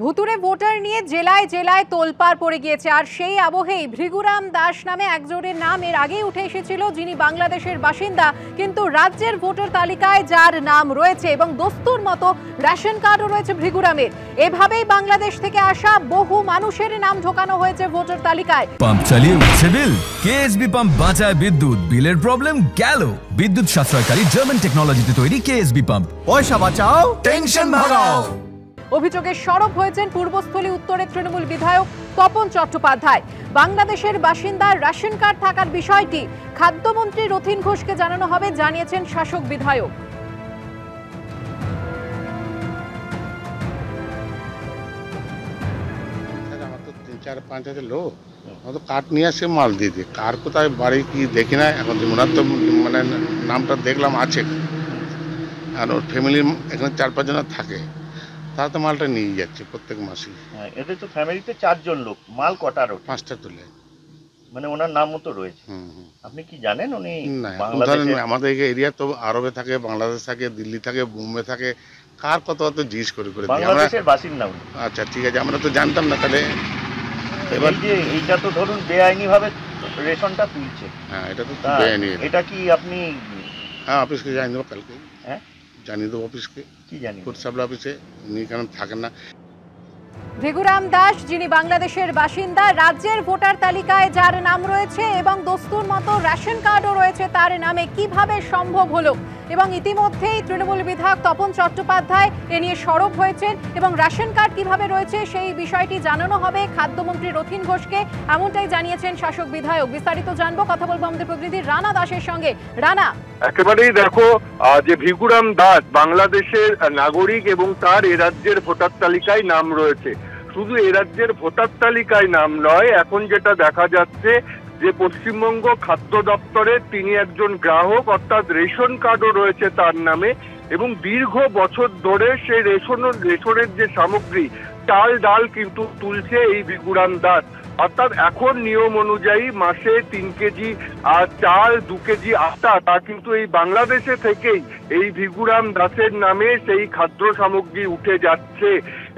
ভুতুরে ভোটার নিয়ে জেলায় জেলায় তোলপাড় পড়ে গিয়েছে। আর সেই আবহেই ভৃগুরাম দাস নামে একজনের নাম এর আগেই উঠে এসেছিল, যিনি বাংলাদেশের বাসিন্দা, কিন্তু রাজ্যের ভোটার তালিকায় যার নাম রয়েছে এবং দস্তুর মতো রেশন কার্ডও রয়েছে ভৃগুরামের। এভাবেই বাংলাদেশ থেকে আসা বহু মানুষের নাম ঢোকানো হয়েছে ভোটার তালিকায়। পাম্প চালিয়ে উঠছে বিল, কেএসবি পাম্প বাঁচায় বিদ্যুৎ, বিলের প্রবলেম গেল। বিদ্যুৎ সাশ্রয়কারী জার্মান টেকনোলজিতে তৈরি কেএসবি পাম্প, পয়সা বাঁচাও, টেনশন ভাগাও। অভিযোগে সরব হয়েছেন পূর্বস্থলী উত্তরের তৃণমূল বিধায়ক তপন চট্টোপাধ্যায়। বাংলাদেশের বাসিন্দার রেশন কার্ড থাকার বিষয়টি খাদ্যমন্ত্রী রথীন ঘোষকে জানানো হবে, জানিয়েছেন শাসক বিধায়ক। আমার তো 3-4-5 হাজার লোক কার্ড নিয়ে আসে মাল দিয়ে দিই। কার কোথায় বাড়ি কি দেখি না এখন, ওনার তো মানে নামটা দেখলাম আছে, আর ওর ফ্যামিলির এখানে 4-5 জন থাকে, তারা তো মালটা নিয়ে যাচ্ছে প্রত্যেক মাসেই। এদের তো ফ্যামিলিতে 4 জন লোক, মাল কটার? 5টা তুলে, মানে ওনার নাম মতো রয়েছে। আপনি কি জানেন উনি? না আমাদের এরিয়া তো আরবে থাকে, বাংলাদেশ থাকে, দিল্লি থাকে, বোম্বে থাকে, কার কত কত জিজ্ঞেস করে বাংলাদেশের বাসিন্দা উনি। আচ্ছা ঠিক আছে, আমরা তো জানতাম না। তাহলে এবার যে এইটা তো ধরুন বেআইনি ভাবে রেশনটা তুলছে। হ্যাঁ, এটা তো বেআইনি। এটা কি আপনি? হ্যাঁ, অফিসকে জানিয়ে দেবো কালকে। হ্যাঁ, জানিয়ে দেবো অফিসকে। কি জানিয়ে? ফুড সাপ্লাই অফিসে উনি কেন থাকেন না। ভৃগুরাম দাস, যিনি বাংলাদেশের বাসিন্দা, রাজ্যের ভোটার তালিকায় যার নাম রয়েছে এবং দস্তুর মতো রেশন কার্ডও রয়েছে তার নামে, কিভাবে সম্ভব হলো? এবং ইতিমধ্যেই তৃণমূল বিধায়ক তপন চট্টোপাধ্যায় এ নিয়ে সরব হয়েছেন এবং রেশন কার্ড কিভাবে রয়েছে সেই বিষয়টি জানানো হবে খাদ্যমন্ত্রী রথীন ঘোষকে, এমনটাই জানিয়েছেন শাসক বিধায়ক। বিস্তারিত জানবো, কথা বলবো আমাদের প্রতিনিধি রানা দাসের সঙ্গে। রানা, একেবারেই দেখো যে ভৃগুরাম দাস বাংলাদেশের নাগরিক এবং তার এ রাজ্যের ভোটার তালিকায় নাম রয়েছে। শুধু এ রাজ্যের ভোটার তালিকায় নাম নয়, এখন যেটা দেখা যাচ্ছে যে পশ্চিমবঙ্গ খাদ্য দপ্তরের তিনি একজন গ্রাহক, অর্থাৎ রেশন কার্ডও রয়েছে তার নামে, এবং দীর্ঘ বছর ধরে সেই রেশনের যে সামগ্রী চাল ডাল কিন্তু তুলছে এই ভৃগুরাম দাস। অর্থাৎ এখন নিয়ম অনুযায়ী মাসে 3 কেজি চাল, 2 কেজি আটা, তা কিন্তু এই বাংলাদেশে থেকেই এই ভৃগুরাম দাসের নামে সেই খাদ্য সামগ্রী উঠে যাচ্ছে।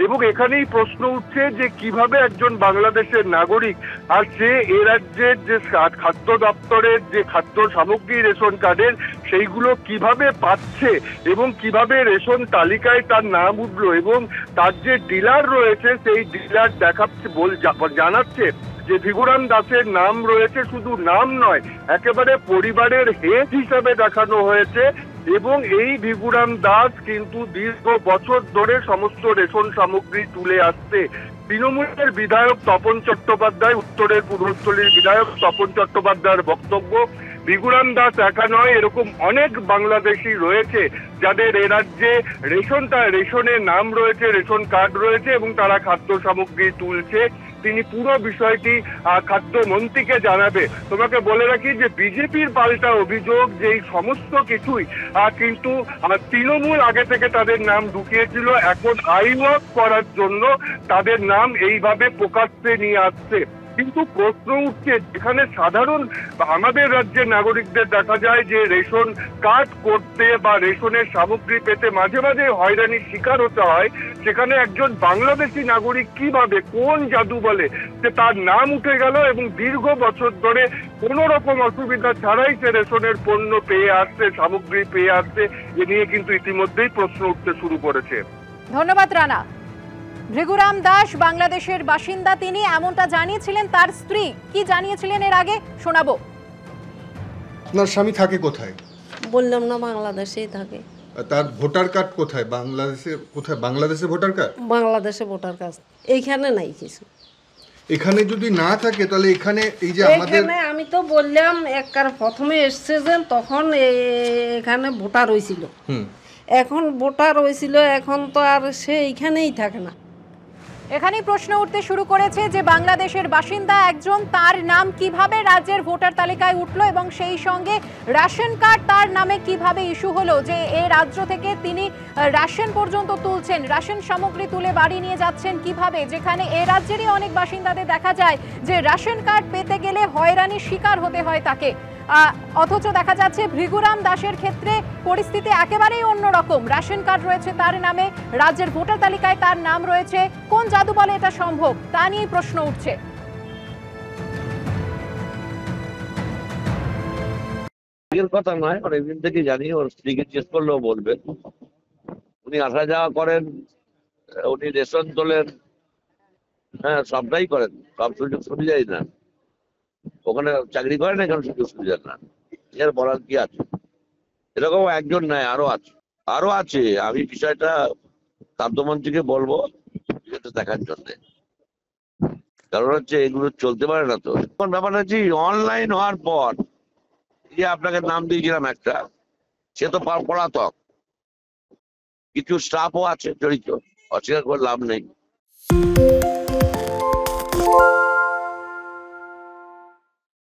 এবং এখানেই প্রশ্ন উঠছে যে কিভাবে একজন বাংলাদেশের নাগরিক আর সে এ রাজ্যের যে খাদ্য দপ্তরের যে খাদ্য সামগ্রী রেশন কার্ডের সেইগুলো কিভাবে পাচ্ছে এবং কিভাবে রেশন তালিকায় তার নাম উঠলো, এবং তার যে ডিলার রয়েছে সেই ডিলার দেখাচ্ছে জানাচ্ছে যে ভৃগুরাম দাসের নাম রয়েছে, শুধু নাম নয় একেবারে পরিবারের হেড হিসাবে দেখানো হয়েছে। এবং এই ভৃগুরাম দাস কিন্তু দীর্ঘ বছর ধরে সমস্ত রেশন সামগ্রী তুলে আসছে। তৃণমূলের বিধায়ক তপন চট্টোপাধ্যায়, উত্তরের পূর্বস্থলীর বিধায়ক তপন চট্টোপাধ্যায়ের বক্তব্য, ভৃগুরাম দাস একা নয়, এরকম অনেক বাংলাদেশি রয়েছে যাদের এ রাজ্যে রেশনের নাম রয়েছে, রেশন কার্ড রয়েছে এবং তারা খাদ্য সামগ্রী তুলছে। তিনি পুরো বিষয়টি খাদ্যমন্ত্রীকে জানাবে। তোমাকে বলে রাখি যে বিজেপির পাল্টা অভিযোগ যে এই সমস্ত কিছুই কিন্তু তৃণমূল আগে থেকে তাদের নাম ঢুকিয়েছিল, এখন আইন করার জন্য তাদের নাম এইভাবে প্রকাশ্যে নিয়ে আসছে। কিন্তু প্রশ্ন উঠছে, যেখানে সাধারণ আমাদের রাজ্যের নাগরিকদের দেখা যায় যে রেশন কার্ড করতে বা রেশনের সামগ্রী পেতে মাঝে মাঝে হয়রানির শিকার হতে হয়, সেখানে একজন বাংলাদেশি নাগরিক কিভাবে, কোন জাদু বলে যে তার নাম উঠে গেল এবং দীর্ঘ বছর ধরে কোনো রকম অসুবিধা ছাড়াই সে রেশনের পণ্য পেয়ে আসছে, সামগ্রী পেয়ে আসছে, এ নিয়ে কিন্তু ইতিমধ্যেই প্রশ্ন উঠতে শুরু করেছে। ধন্যবাদ রানা। ভৃগুরাম দাস বাংলাদেশের বাসিন্দা, তিনি এমনটা জানিয়েছিলেন। তার স্ত্রী কি জানিয়েছিলেন এর আগে শোনাবো। আপনার স্বামী থাকে কোথায়? বললাম না, বাংলাদেশেই থাকে। তার ভোটার কার্ড কোথায়? কোথায় বাংলাদেশে ভোটার কার্ড? বাংলাদেশে ভোটার কার্ড এইখানে নাই কিছু। এখানে যদি না থাকে তাহলে এখানে এই যে আমাদের, আমি তো বললাম একবার প্রথমে এসছে যে তখন এখানে ভোটার হয়েছিল, এখন ভোটার হয়েছিল, এখন তো আর সে এইখানেই থাকে না। এখানেই প্রশ্ন উঠতে শুরু করেছে যে বাংলাদেশের বাসিন্দা একজন, তার নাম কিভাবে রাজ্যের ভোটার তালিকায় উঠলো এবং সেই সঙ্গে রেশন কার্ড তার নামে কিভাবে ইস্যু হলো, যে এই রাজ্য থেকে তিনি রেশন পর্যন্ত তুলছেন, রেশন সামগ্রী তুলে বাড়ি নিয়ে যাচ্ছেন কিভাবে, যেখানে এই রাজ্যেরই অনেক বাসিন্দাদের দেখা যায় যে রেশন কার্ড পেতে গেলে হয়রানির শিকার হতে হয় তাকে। অথচ দেখা যাচ্ছে ভৃগুরাম দাসের ক্ষেত্রে পরিস্থিতি একেবারেই অন্যরকম। রেশন কার্ড রয়েছে তার নামে, রাজ্যের ভোটার তালিকায় তার নাম রয়েছে। কোন জাদু বলে এটা সম্ভব, তা নিয়ে প্রশ্ন উঠছে। কথা নয়, অনেকদিন থেকে জানি, ওর স্ত্রীকে জিজ্ঞেস করলেও বলবেন। উনি আসা যাওয়া করেন, উনি রেশন তোলেন, হ্যাঁ সবটাই করেন, সব সুযোগ সুবিধাই না। ওখানে চাকরি করেন, এখানে সুযোগ সুবিধা না। এর বলার কি আছে? এরকম একজন নয়, আরো আছে। আমি বিষয়টা খাদ্যমন্ত্রীকে বলবো দেখার জন্য। কারণ হচ্ছে এগুলো চলতে পারে না। তো এখন ব্যাপারটা হচ্ছে অনলাইন হওয়ার পর যে আপনাকে নাম দিয়েছিলাম একটা, সে তো পলাতক। কিছু স্টাফও আছে জড়িত, অস্বীকার করে লাভ নেই।